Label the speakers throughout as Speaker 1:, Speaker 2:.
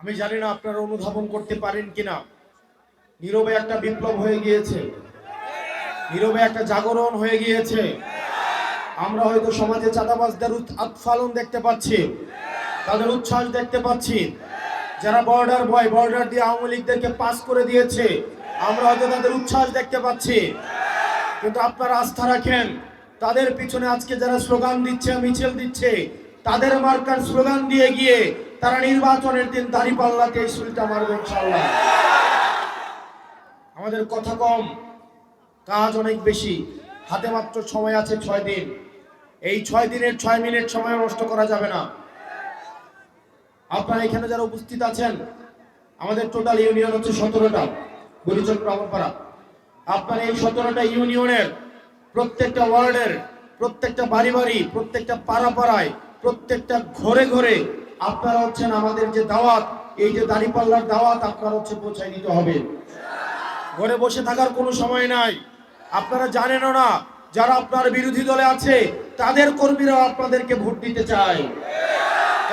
Speaker 1: আমি জানি না আপনারা অনুধাবন করতে পারেন কিনা, নীরবে একটা বিপ্লব হয়ে গিয়েছে, নীরবে একটা জাগরণ হয়ে গিয়েছে। আমরা হয়তো সমাজে চাঁদাবাজদের আস্ফালন দেখতে পাচ্ছি, তাদের উচ্ছ্বাস দেখতে পাচ্ছি। যারা বর্ডার দিয়ে আওয়ামী লীগদেরকে পাস করে দিয়েছে, আমরা হয়তো তাদের উচ্ছ্বাস দেখতে পাচ্ছি। কিন্তু আপনারা আস্থা রাখেন, তাদের পিছনে আজকে যারা স্লোগান দিচ্ছে, মিছিল দিচ্ছে, তাদের মার্কার স্লোগান দিয়ে গিয়ে তারা নির্বাচনের দিন দাঁড়িপাল্লাতে এই সুলটা মারবে ইনশাআল্লাহ। আমাদের কথা কম, কাজ অনেক বেশি। হাতে মাত্র সময় আছে 6 দিন। এই 6 দিনের 6 মিনিট সময় নষ্ট করা যাবে না। আপনারা এখানে যারা উপস্থিত আছেন, আমাদের টোটাল ইউনিয়ন হচ্ছে 17টা, বুড়িচং ব্রাহ্মণপাড়া। আপনার এই 17টা ইউনিয়নের প্রত্যেকটা ওয়ার্ডের, প্রত্যেকটা বাড়ি, প্রত্যেকটা পাড়ায়, প্রত্যেকটা ঘরে আপনারা হচ্ছেন আমাদের যে দাওয়াত, এই যে দাঁড়িপাল্লার দাওয়াত আপনারা হচ্ছে পৌঁছায় দিতে হবে। ঘরে বসে থাকার কোনো সময় নাই। আপনারা জানেনও না, যারা আপনার বিরোধী দলে আছে তাদের কর্মীরাও আপনাদেরকে ভোট দিতে চায়।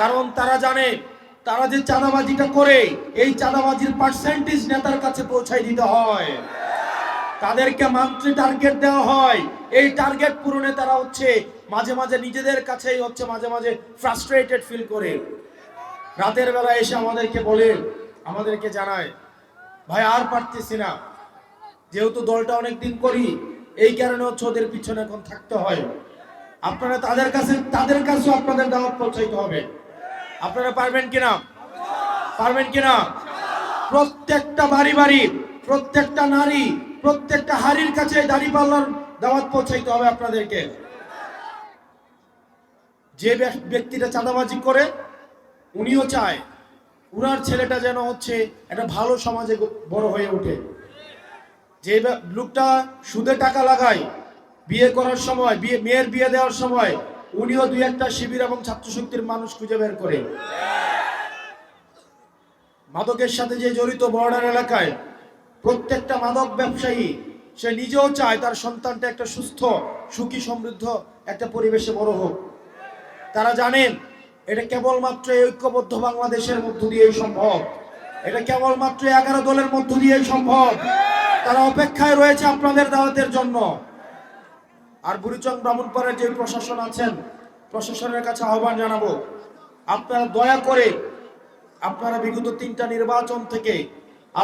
Speaker 1: কারণ তারা জানে, তারা যে চাঁদাবাজিটা করে, এই চাঁদাবাজির পার্সেন্টেজ নেতার কাছে পৌঁছায় দিতে হয়। তাদেরকে মান্থলি টার্গেট দেওয়া হয়। এই টার্গেট পূরণে তারা হচ্ছে মাঝে নিজেদের কাছেই হচ্ছে মাঝে ফ্রাস্ট্রেটেড ফিল করে। রাতের বেলা এসে আমাদেরকে বলে, আমাদেরকে জানায়, ভাই আর পারতেছি না, যেহেতু দলটা অনেকদিন করি, এই কারণে হচ্ছে ওদের পিছনে এখন থাকতে হয়। আপনারা তাদের কাছেও আপনাদের দাওয়াত পৌঁছাইতে হবে। আপনারা পারবেন কিনা? প্রত্যেকটা বাড়ি, প্রত্যেকটা নারী, প্রত্যেকটা হাড়ির কাছে দাঁড়িপাল্লার দাওয়াত পৌঁছাইতে হবে আপনাদেরকে। যে ব্যক্তিটা চাঁদাবাজি করে, উনিও চায় উনার ছেলেটা যেন হচ্ছে একটা ভালো সমাজে বড় হয়ে ওঠে। যে লোকটা সুদে টাকা লাগায়, বিয়ে করার সময়, মেয়ের বিয়ে দেওয়ার সময়, উনিও 2-1টা শিবির এবং ছাত্র শক্তির মানুষ খুঁজে বের করে। মাদকের সাথে যে জড়িত বর্ডার এলাকায়, প্রত্যেকটা মাদক ব্যবসায়ী সে নিজেও চায় তার সন্তানটা একটা সুস্থ, সুখী, সমৃদ্ধ একটা পরিবেশে বড় হোক। তারা জানেন এটা কেবলমাত্র ঐক্যবদ্ধ বাংলাদেশের মধ্য দিয়েই সম্ভব। এটা কেবলমাত্র 11 দলের মধ্য দিয়েই সম্ভব। তারা অপেক্ষায় রয়েছে আপনাদের দাওয়াতের জন্য। আর বুড়িচং ব্রাহ্মণপাড়ার যে প্রশাসন আছেন, প্রশাসনের কাছে আহ্বান জানাবো, আপনারা দয়া করে আপনারা বিগত 3টা নির্বাচন থেকে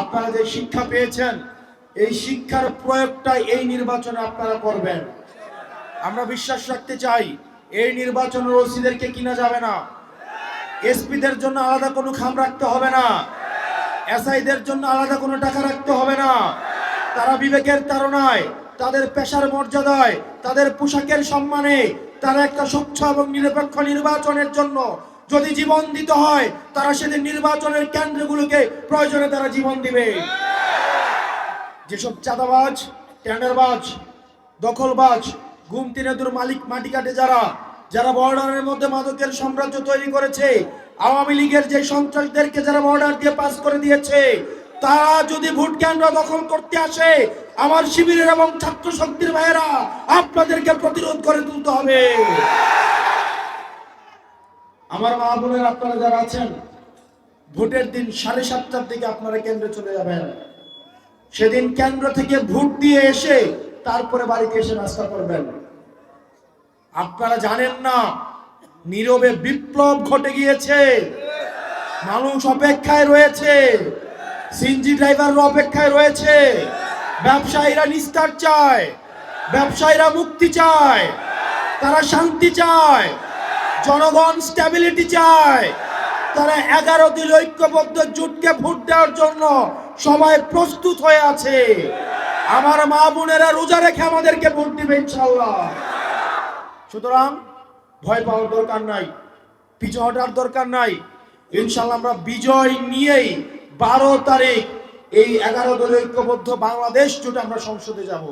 Speaker 1: আপনারা যে শিক্ষা পেয়েছেন, এই শিক্ষার প্রয়োগটা এই নির্বাচনে আপনারা করবেন। আমরা বিশ্বাস রাখতে চাই, এই নির্বাচনের ওসিদেরকে কিনা যাবে না। এসপিদের জন্য আলাদা কোনো খাম রাখতে হবে না। এসআইদের জন্য আলাদা কোনো টাকা রাখতে হবে না। তারা বিবেকের তাড়নায়, তাদের পেশার মর্যাদায়, তাদের পোশাকের সম্মানে তারা একটা স্বচ্ছ এবং নিরপেক্ষ নির্বাচনের জন্য যদি জীবন দিতে হয়, তারা সেদিন নির্বাচনের কেন্দ্রগুলোকে প্রয়োজনে তারা জীবন দিবে। যেসব চাঁদাবাজ, টেন্ডারবাজ, দখলবাজ, গুমতি নেতুর মালিক, মাটি কাটে যারা বর্ডারের মধ্যে মাদকের সাম্রাজ্য তৈরি করেছে, আওয়ামী লীগের যে সন্ত্রাসীদেরকে যারা বর্ডার দিয়ে পাস করে দিয়েছে, তারা যদি ভোট কেন্দ্র দখল করতে আসে, আমার শিবিরের এবং ছাত্র শক্তির ভাইয়েরা আপনাদেরকে প্রতিরোধ করে তুলতে হবে। আমার মা বোনের আপনারা যারা আছেন, ভোটের দিন 7:30টার দিকে আপনারা কেন্দ্রে চলে যাবেন। সেদিন কেন্দ্র থেকে ভোট দিয়ে এসে তারপরে বাড়িতে এসে নাস্তা করবেন। আপনারা জানেন না, নীরবে বিপ্লব ঘটে গিয়েছে। মানুষ অপেক্ষায় রয়েছে, সিএনজি ড্রাইভাররা অপেক্ষায় রয়েছে। ব্যবসায়ীরা নিস্তার চায়, ব্যবসায়ীরা মুক্তি চায়, তারা শান্তি চায়, জনগণ স্ট্যাবিলিটি চায়। তারা 11 দলীয় ঐক্যবদ্ধ জোটকে ভোট দেওয়ার জন্য সবাই প্রস্তুত হয়ে আছে। আমার মা বোনেরা রোজা রেখে আমাদেরকে ভোট দিবে ইনশাআল্লাহ। সুতরাং ভয় পাওয়ার দরকার নাই, পিছু হটার দরকার নাই। ইনশাআল্লাহ আমরা বিজয় নিয়েই 12 তারিখ এই 11 দলীয় ঐক্যবদ্ধ বাংলাদেশ জোট আমরা সংসদে যাব।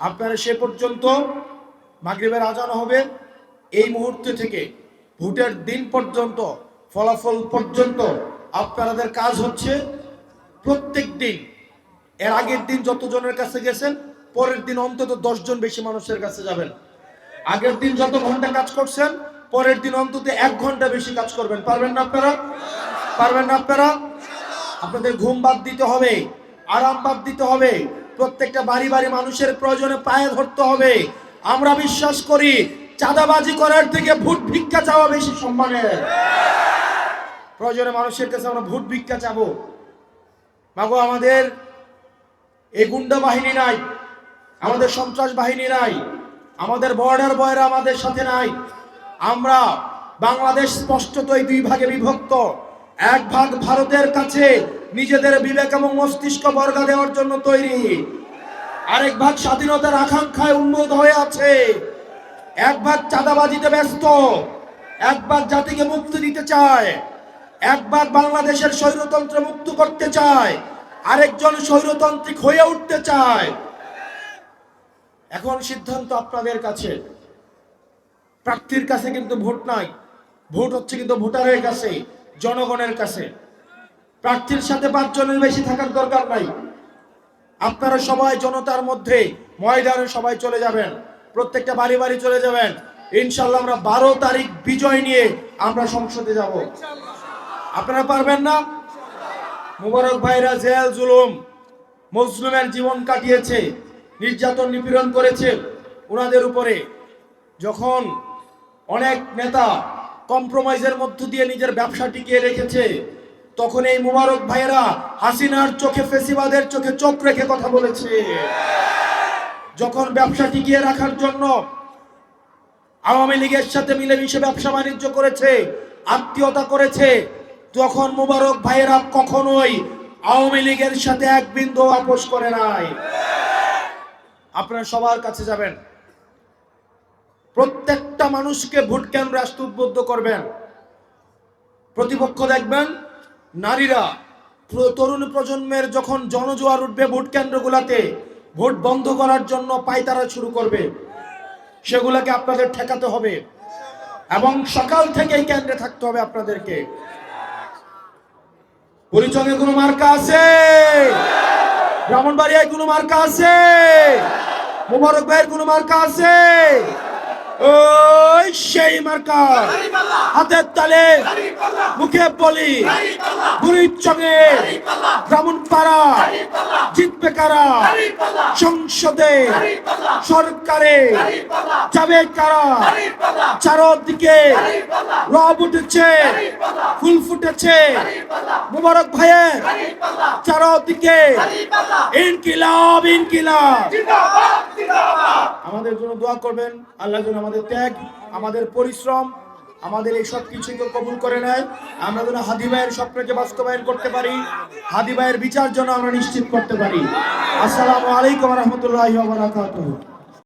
Speaker 1: আপনারা সে পর্যন্ত মাগরিবের আজান হবে, এই মুহূর্তে থেকে ভোটের দিন পর্যন্ত, ফলাফল পর্যন্ত আপনাদের কাজ হচ্ছে প্রত্যেক দিন, এর আগের দিন যতজনের কাছে গেছেন, পরের দিন অন্তত 10 জন বেশি মানুষের কাছে যাবেন। আগের দিন যত ঘন্টা কাজ করছেন, পরের দিন অন্তত 1 ঘন্টা বেশি কাজ করবেন। পারবেন না আপনারা? পারবেন না আপনারা? আপনাদের ঘুম বাদ দিতে হবে, আরাম বাদ দিতে হবে, প্রত্যেকটা বাড়ি বাড়ি মানুষের প্রয়োজনে পায়ে ধরতে হবে। আমরা বিশ্বাস করি চাঁদাবাজি করার থেকে ভোট ভিক্ষা চাওয়া বেশি সম্মানের। প্রয়োজনে মানুষের কাছে আমরা ভোট ভিক্ষা চাবো। মাগো, আমাদের এই গুন্ডা বাহিনী নাই, আমাদের সন্ত্রাস বাহিনী নাই, আমাদের বর্ডার বয়রা আমাদের সাথে নাই। আমরা বাংলাদেশ স্পষ্টতই দুই ভাগে বিভক্ত। এক ভাগ ভারতের কাছে নিজেদের বিবেক এবং মস্তিষ্ক বর্গা দেওয়ার জন্য তৈরি, আরেক ভাগ স্বাধীনতার আকাঙ্ক্ষায় উন্মুখ হয়ে আছে। এক ভাগ চাঁদাবাজিতে ব্যস্ত, এক ভাগ জাতিকে মুক্তি দিতে চায়, এক ভাগ বাংলাদেশের স্বৈরতন্ত্র মুক্ত করতে চায়, আরেকজন স্বৈরতান্ত্রিক হয়ে উঠতে চায়। এখন সিদ্ধান্ত আপনাদের কাছে। প্রার্থীর কাছে কিন্তু ভোট নাই, ভোট হচ্ছে কিন্তু ভোটারের কাছে, জনগণের কাছে। প্রার্থীর সাথে 5 জনের বেশি থাকার দরকার নাই। আপনারা সবাই জনতার মধ্যে ময়দানে সবাই চলে যাবেন, প্রত্যেকটা বাড়ি বাড়ি চলে যাবেন। ইনশাআল্লাহ আমরা 12 তারিখ বিজয় নিয়ে আমরা সংসদে যাব। আপনারা পারবেন না? মুবারক ভাইরা জেল জুলুম মজলুমের জীবন কাটিয়েছে, নির্যাতন নিপীড়ন করেছে ওনাদের উপরে। যখন অনেক নেতা কম্প্রোমাইজের মধ্য দিয়ে নিজের ব্যবসা টিকিয়ে রেখেছে, তখন এই মুবারক ভাইয়েরা হাসিনার চোখে, ফেসিবাদের চোখে চোখ রেখে কথা বলেছে। যখন ব্যবসা টিকিয়ে রাখার জন্য আওয়ামী লীগের সাথে মিলেমিশে ব্যবসা বাণিজ্য করেছে, আত্মীয়তা করেছে, তখন মুবারক ভাইয়েরা কখনোই আওয়ামী লীগের সাথে এক বিন্দু আপোষ করে নাই। আপনারা সবার কাছে যাবেন, প্রত্যেকটা মানুষকে ভোট কেন্দ্রে আসতে উদ্বুদ্ধ করবেন। প্রতিপক্ষ দেখবেন নারীরা, তরুণ প্রজন্মের যখন জনজোয়ার উঠবে ভোট কেন্দ্রগুলোতে, ভোট বন্ধ করার জন্য পায়তারা শুরু করবে, সেগুলোকে আপনাদের ঠেকাতে হবে এবং সকাল থেকেই কেন্দ্রে থাকতে হবে আপনাদেরকে। পরিচয়ে কোনো মার্কা আছে? ব্রাহ্মণবাড়িয়ায় কোনো মার্কা আছে? মুবারক ভাইয়ের কোনো মার্কা আছে? ওই সেই মার্কা, হাতের তালে মুখে বলি, বুড়ির চঙে ব্রাহ্মণপাড়া জিতবে কারা, সংসদে সরকারে যাবে কারা। চারদিকে রব উঠেছে, ফুল ফুটেছে মুবারক ভাইয়ের, চারদিকে ইনকিলাব ইনকিলাব। আমাদের জন্য দোয়া করবেন, আল্লাহ যেন আমাদের ত্যাগ, আমাদের পরিশ্রম, আমাদের এই সব কিছুকে কবুল করে নেয়। আমরা যেন হাদি ভাইয়ের স্বপ্নকে বাস্তবায়ন করতে পারি, হাদি ভাইয়ের বিচার যেন আমরা নিশ্চিত করতে পারি। আসসালামু আলাইকুম ওয়া রাহমাতুল্লাহি ওয়া বারাকাতুহু।